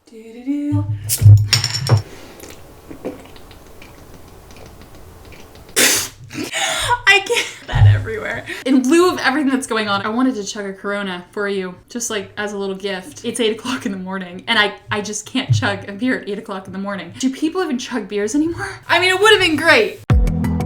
Do-do-do. I get that everywhere. In lieu of everything that's going on, I wanted to chug a Corona for you, just like as a little gift. It's 8 o'clock in the morning, and I just can't chug a beer at 8 o'clock in the morning. Do people even chug beers anymore? I mean, it would have been great.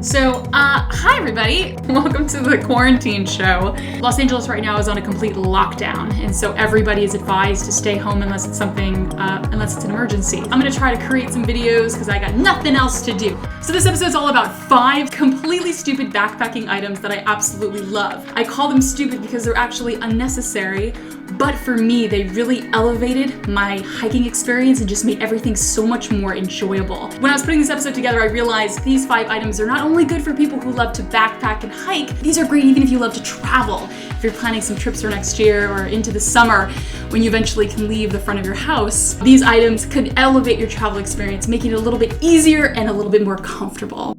So, hi everybody. Welcome to the quarantine show. Los Angeles right now is on a complete lockdown, and so everybody is advised to stay home unless it's unless it's an emergency. I'm gonna try to create some videos because I got nothing else to do. So this episode is all about 5 completely stupid backpacking items that I absolutely love. I call them stupid because they're actually unnecessary, but for me, they really elevated my hiking experience and just made everything so much more enjoyable. When I was putting this episode together, I realized these 5 items are not only good for people who love to backpack and hike, these are great even if you love to travel. If you're planning some trips for next year or into the summer, when you eventually can leave the front of your house, these items could elevate your travel experience, making it a little bit easier and a little bit more comfortable.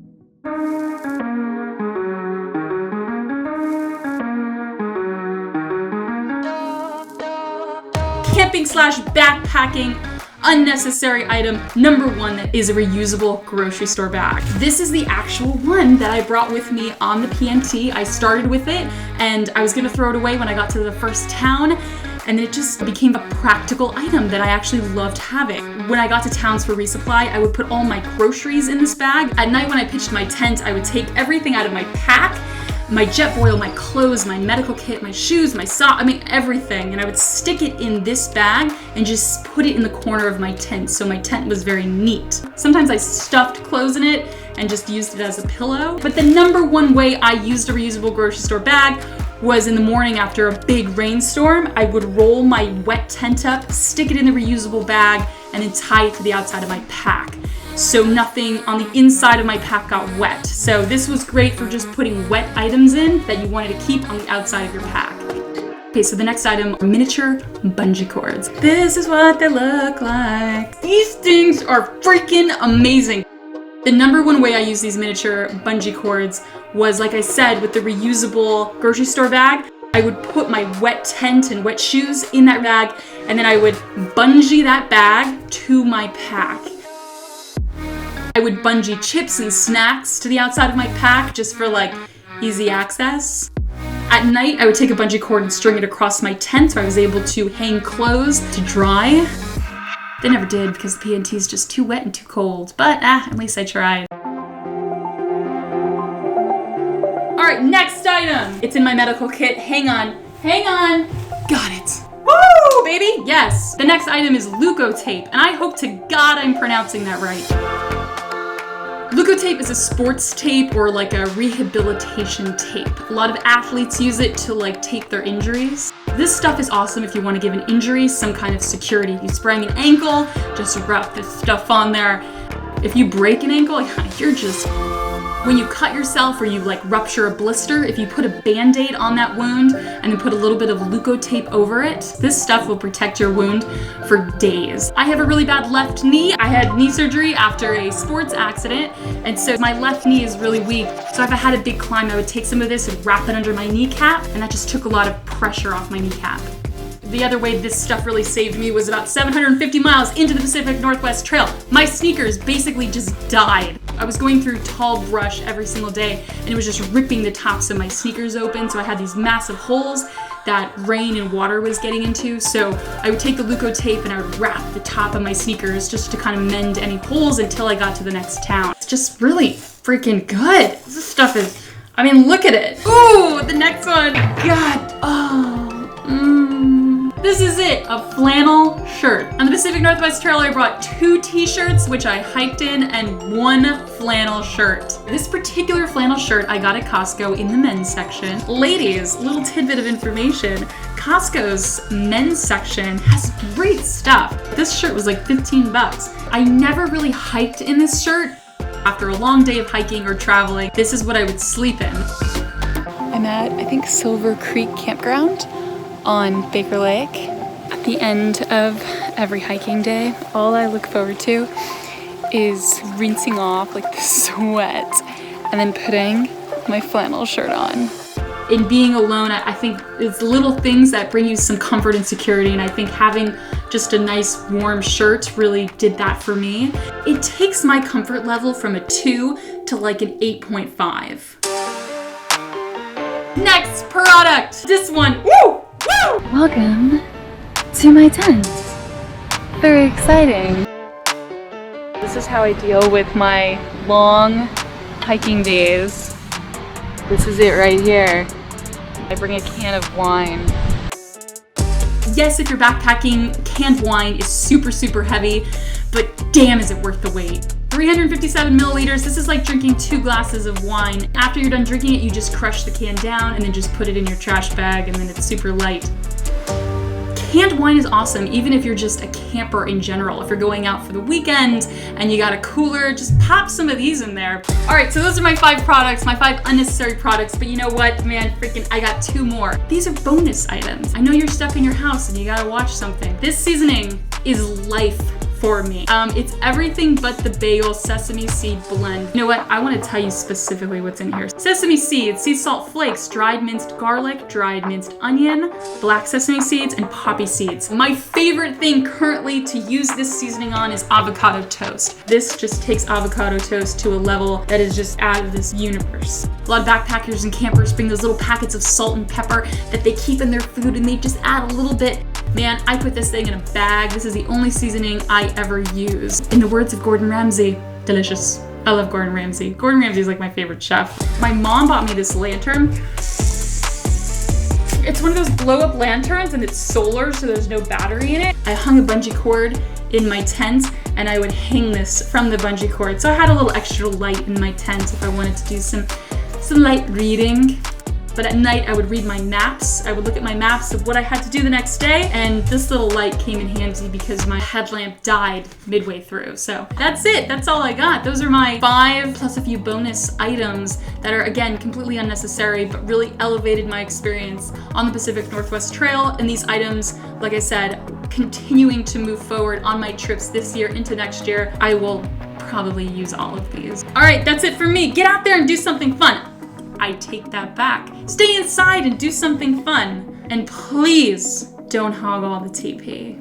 Camping/backpacking unnecessary item number 1 is a reusable grocery store bag. This is the actual one that I brought with me on the PNT. I started with it and I was gonna throw it away when I got to the first town, and then it just became a practical item that I actually loved having. When I got to towns for resupply, I would put all my groceries in this bag. At night when I pitched my tent, I would take everything out of my pack, my Jetboil, my clothes, my medical kit, my shoes, my sock, I mean everything, and I would stick it in this bag and just put it in the corner of my tent so my tent was very neat. Sometimes I stuffed clothes in it and just used it as a pillow. But the number 1 way I used a reusable grocery store bag was in the morning after a big rainstorm. I would roll my wet tent up, stick it in the reusable bag, and then tie it to the outside of my pack, so nothing on the inside of my pack got wet. So this was great for just putting wet items in that you wanted to keep on the outside of your pack. Okay, so the next item are miniature bungee cords. This is what they look like. These things are freaking amazing. The number 1 way I use these miniature bungee cords was, like I said, with the reusable grocery store bag. I would put my wet tent and wet shoes in that bag, and then I would bungee that bag to my pack. I would bungee chips and snacks to the outside of my pack just for like easy access. At night, I would take a bungee cord and string it across my tent so I was able to hang clothes to dry. They never did because the PNT is just too wet and too cold, but at least I tried. All right, next item. It's in my medical kit. Hang on. Got it. Woo, baby, yes. The next item is Leukotape, and I hope to God I'm pronouncing that right. Leukotape is a sports tape or like a rehabilitation tape. A lot of athletes use it to like tape their injuries. This stuff is awesome if you want to give an injury some kind of security. You sprain an ankle, just wrap this stuff on there. If you break an ankle, you're just... When you cut yourself or you like rupture a blister, if you put a Band-Aid on that wound and then put a little bit of Leukotape over it, this stuff will protect your wound for days. I have a really bad left knee. I had knee surgery after a sports accident, and so my left knee is really weak. So if I had a big climb, I would take some of this and wrap it under my kneecap, and that just took a lot of pressure off my kneecap. The other way this stuff really saved me was about 750 miles into the Pacific Northwest Trail. My sneakers basically just died. I was going through tall brush every single day, and it was just ripping the tops of my sneakers open, so I had these massive holes that rain and water was getting into. So I would take the Leukotape and I would wrap the top of my sneakers just to kind of mend any holes until I got to the next town. It's just really freaking good. This stuff is, I mean, look at it. Ooh, the next one. God, This is it, a flannel shirt. On the Pacific Northwest Trail, I brought 2 t-shirts, which I hiked in, and 1 flannel shirt. This particular flannel shirt I got at Costco in the men's section. Ladies, little tidbit of information, Costco's men's section has great stuff. This shirt was like 15 bucks. I never really hiked in this shirt. After a long day of hiking or traveling, this is what I would sleep in. I'm at, I think, Silver Creek Campground on Baker Lake. At the end of every hiking day, all I look forward to is rinsing off like the sweat and then putting my flannel shirt on. In being alone, I think it's little things that bring you some comfort and security, and I think having just a nice warm shirt really did that for me. It takes my comfort level from a 2 to like an 8.5. Next product, this one. Woo! Woo! Welcome to my tent. Very exciting. This is how I deal with my long hiking days. This is it right here. I bring a can of wine. Yes, if you're backpacking, canned wine is super, super heavy, but damn is it worth the wait. 357 milliliters, this is like drinking 2 glasses of wine. After you're done drinking it, you just crush the can down and then just put it in your trash bag, and then it's super light. Canned wine is awesome, even if you're just a camper in general. If you're going out for the weekend and you got a cooler, just pop some of these in there. All right, so those are my 5 products, my 5 unnecessary products, but you know what, man, freaking, I got 2 more. These are bonus items. I know you're stuck in your house and you gotta watch something. This seasoning is life for me. It's everything but the Bagel sesame seed blend. You know what? I want to tell you specifically what's in here. Sesame seeds, sea salt flakes, dried minced garlic, dried minced onion, black sesame seeds, and poppy seeds. My favorite thing currently to use this seasoning on is avocado toast. This just takes avocado toast to a level that is just out of this universe. A lot of backpackers and campers bring those little packets of salt and pepper that they keep in their food, and they just add a little bit. Man, I put this thing in a bag. This is the only seasoning I ever use. In the words of Gordon Ramsay, delicious. I love Gordon Ramsay. Gordon Ramsay is like my favorite chef. My mom bought me this lantern. It's one of those blow up lanterns and it's solar, so there's no battery in it. I hung a bungee cord in my tent and I would hang this from the bungee cord. So I had a little extra light in my tent if I wanted to do some light reading. But at night, I would read my maps. I would look at my maps of what I had to do the next day, and this little light came in handy because my headlamp died midway through. So that's it. That's all I got. Those are my 5 plus a few bonus items that are, again, completely unnecessary, but really elevated my experience on the Pacific Northwest Trail. And these items, like I said, continuing to move forward on my trips this year into next year, I will probably use all of these. All right, that's it for me. Get out there and do something fun. I take that back. Stay inside and do something fun. And please don't hog all the TP.